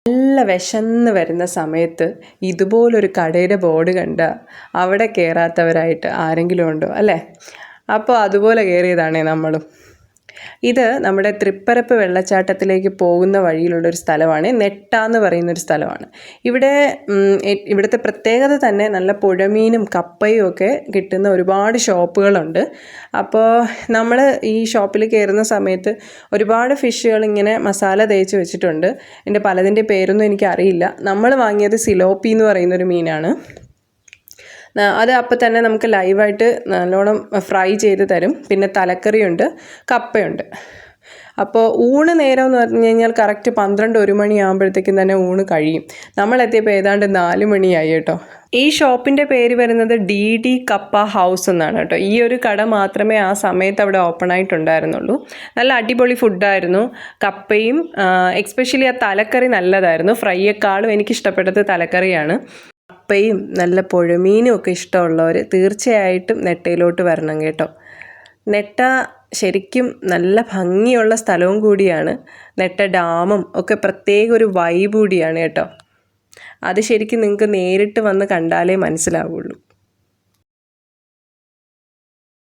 നല്ല വിശന്ന് വരുന്ന സമയത്ത് ഇതുപോലൊരു കടയുടെ ബോർഡ് കണ്ട അവിടെ കയറാത്തവരായിട്ട് ആരെങ്കിലും ഉണ്ടോ അല്ലേ? അപ്പോൾ അതുപോലെ കയറിയതാണേ നമ്മളും. ഇത് നമ്മുടെ തൃപ്പരപ്പ് വെള്ളച്ചാട്ടത്തിലേക്ക് പോകുന്ന വഴിയിലുള്ളൊരു സ്ഥലമാണ്. നെട്ട എന്ന് പറയുന്നൊരു സ്ഥലമാണ്. ഇവിടുത്തെ പ്രത്യേകത തന്നെ നല്ല പുഴമീനും കപ്പയും ഒക്കെ കിട്ടുന്ന ഒരുപാട് ഷോപ്പുകളുണ്ട്. അപ്പോൾ നമ്മൾ ഈ ഷോപ്പിൽ കയറുന്ന സമയത്ത് ഒരുപാട് ഫിഷുകൾ ഇങ്ങനെ മസാല തേച്ച് വെച്ചിട്ടുണ്ട്. എൻ്റെ പലതിൻ്റെ പേരൊന്നും എനിക്കറിയില്ല. നമ്മൾ വാങ്ങിയത് സിലോപ്പി എന്ന് പറയുന്നൊരു മീനാണ്. അത് അപ്പം തന്നെ നമുക്ക് ലൈവായിട്ട് നല്ലോണം ഫ്രൈ ചെയ്ത് തരും. പിന്നെ തലക്കറിയുണ്ട്, കപ്പയുണ്ട്. അപ്പോൾ ഊണ് നേരം എന്ന് പറഞ്ഞു കഴിഞ്ഞാൽ കറക്റ്റ് 12-1 മണിയാകുമ്പോഴത്തേക്കും തന്നെ ഊണ് കഴിയും. നമ്മളെത്തിയപ്പോൾ ഏതാണ്ട് 4 മണിയായി കേട്ടോ. ഈ ഷോപ്പിൻ്റെ പേര് വരുന്നത് DD കപ്പ ഹൗസ് എന്നാണ് കേട്ടോ. ഈ ഒരു കട മാത്രമേ ആ സമയത്ത് അവിടെ ഓപ്പൺ ആയിട്ടുണ്ടായിരുന്നുള്ളൂ. നല്ല അടിപൊളി ഫുഡായിരുന്നു. കപ്പയും എക്സ്പെഷ്യലി ആ തലക്കറി നല്ലതായിരുന്നു. ഫ്രൈയേക്കാളും എനിക്കിഷ്ടപ്പെട്ടത് തലക്കറിയാണ്. കപ്പയും നല്ല പുഴമീനും ഒക്കെ ഇഷ്ടമുള്ളവർ തീർച്ചയായിട്ടും നെട്ടയിലോട്ട് വരണം കേട്ടോ. നെട്ട ശരിക്കും നല്ല ഭംഗിയുള്ള സ്ഥലവും കൂടിയാണ്. നെട്ട ഡാമും ഒക്കെ പ്രത്യേക ഒരു വൈബ് കൂടിയാണ് കേട്ടോ. അത് ശരിക്കും നിങ്ങൾക്ക് നേരിട്ട് വന്ന് കണ്ടാലേ മനസ്സിലാവുള്ളൂ.